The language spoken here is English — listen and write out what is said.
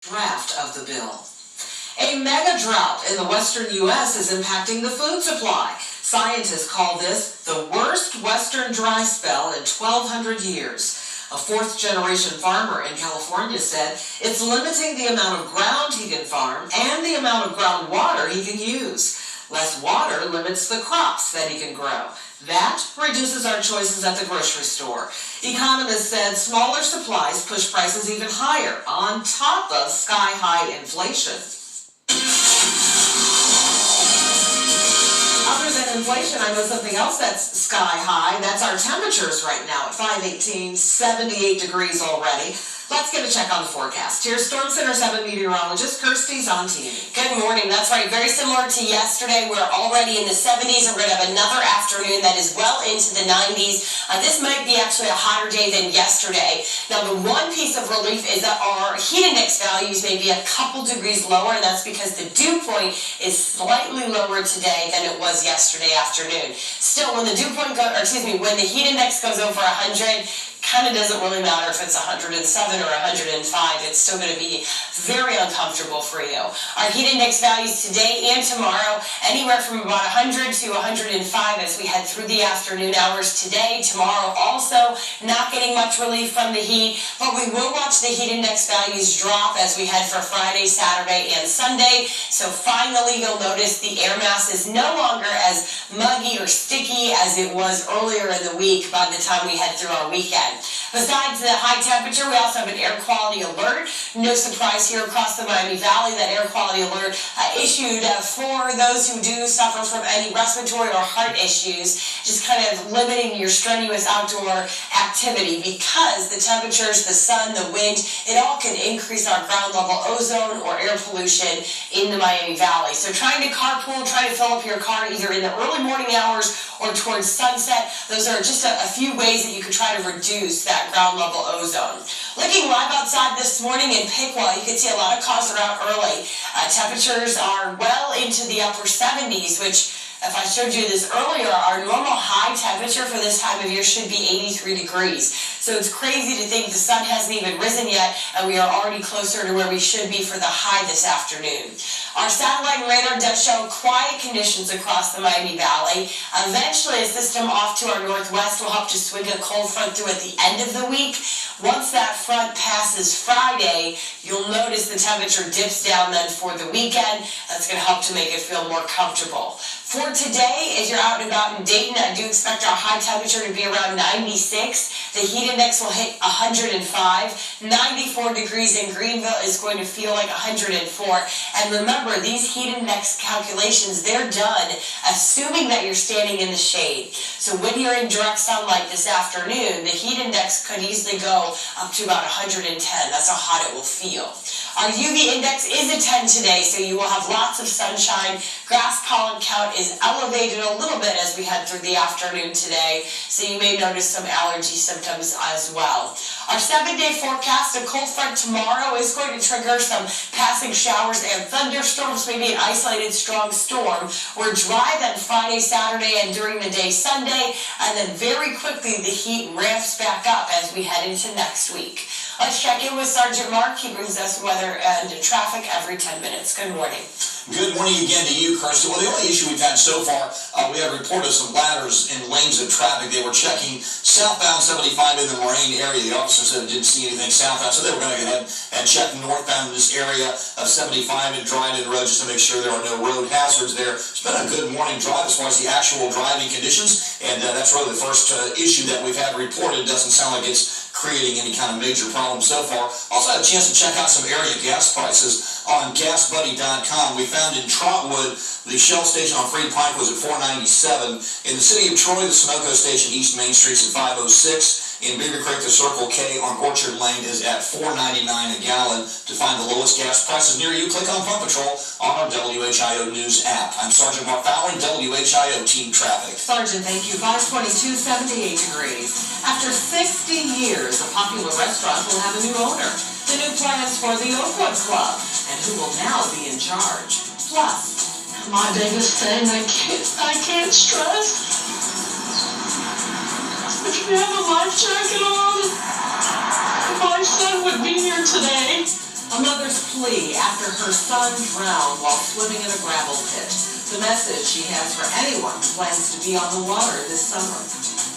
Draft of the bill. A mega drought in the western U.S. is impacting the food supply. Scientists call this the worst western dry spell in 1,200 years. A fourth-generation farmer in California said it's limiting the amount of ground he can farm and the amount of groundwater he can use. Less water limits the crops that he can grow. That reduces our choices at the grocery store. Economists said smaller supplies push prices even higher on top of sky-high inflation. Other than inflation, I know something else that's sky-high. That's our temperatures right now at 518, 78 degrees already. Let's get a check on the forecast. Here's Storm Center 7 meteorologist Kirstie Zontini. Good morning. That's right. Very similar to yesterday. We're already in the 70s, and we're going to have another afternoon that is well into the 90s. This might be actually a hotter day than yesterday. Now, the one piece of relief is that our heat index values may be a couple degrees lower, and that's because the dew point is slightly lower today than it was yesterday afternoon. Still, when the dew point when the heat index goes over 100, kind of doesn't really matter if it's 107 or 105. It's still going to be very uncomfortable for you. Our heat index values today and tomorrow, anywhere from about 100 to 105 as we head through the afternoon hours today. Tomorrow also not getting much relief from the heat, but we will watch the heat index values drop as we head for Friday, Saturday, and Sunday. So finally, you'll notice the air mass is no longer as muggy or sticky as it was earlier in the week by the time we head through our weekend. Besides the high temperature, we also have an air quality alert. No surprise here across the Miami Valley, that air quality alert issued for those who do suffer from any respiratory or heart issues, just kind of limiting your strenuous outdoor activity because the temperatures, the sun, the wind, it all can increase our ground level ozone or air pollution in the Miami Valley. So trying to carpool, trying to fill up your car either in the early morning hours or towards sunset, those are just a few ways that you could try to reduce that ground level ozone. Looking live outside this morning in Piqua, you can see a lot of cars are out early. Temperatures are well into the upper 70s, which, if I showed you this earlier, our normal high temperature for this time of year should be 83 degrees. So it's crazy to think the sun hasn't even risen yet, and we are already closer to where we should be for the high this afternoon. Our satellite radar does show quiet conditions across the Miami Valley. Eventually, a system off to our northwest will help to swing a cold front through at the end of the week. Once that front passes Friday, you'll notice the temperature dips down then for the weekend. That's going to help to make it feel more comfortable. For today, if you're out and about in Dayton, I do expect our high temperature to be around 96. The heat index will hit 105. 94 degrees in Greenville is going to feel like 104. And remember, these heat index calculations, they're done assuming that you're standing in the shade. So when you're in direct sunlight this afternoon, the heat index could easily go up to about 110. That's how hot it will feel. Our UV index is a 10 today, so you will have lots of sunshine. Grass pollen count is elevated a little bit as we head through the afternoon today, so you may notice some allergy symptoms as well. Our 7-day forecast, a cold front tomorrow is going to trigger some passing showers and thunderstorms, maybe an isolated strong storm. We're dry then Friday, Saturday, and during the day Sunday, and then very quickly the heat ramps back up as we head into next week. Let's check in with Sergeant Mark. He brings us weather and traffic every 10 minutes. Good morning. Good morning again to you, Kirstie. Well, the only issue we've had so far, we have reported some ladders in lanes of traffic. They were checking southbound 75 in the Moraine area. The officer said they didn't see anything southbound, so they were going to go ahead and check northbound in this area of 75 and Dryden Road just to make sure there are no road hazards there. It's been a good morning drive as far as the actual driving conditions, and that's really the first issue that we've had reported. It doesn't sound like it's creating any kind of major problem so far. Also had a chance to check out some area gas prices on GasBuddy.com. We found in Trotwood, the Shell station on Free Pike was at $4.97. In the city of Troy, the Sunoco station East Main Street's at $5.06. In Beaver Creek, the Circle K on Orchard Lane is at $4.99 a gallon. To find the lowest gas prices near you, click on Pump Patrol on our WHIO News app. I'm Sergeant Mark Fowler, WHIO Team Traffic. Sergeant, thank you. 522, 78 degrees. After 60 years, a popular restaurant will have a new owner. The new plans for the Oakwood Club, and who will now be in charge. Plus, my biggest thing, I can't stress. If you have a life jacket on, my son would be here today. A mother's plea after her son drowned while swimming in a gravel pit. The message she has for anyone who plans to be on the water this summer.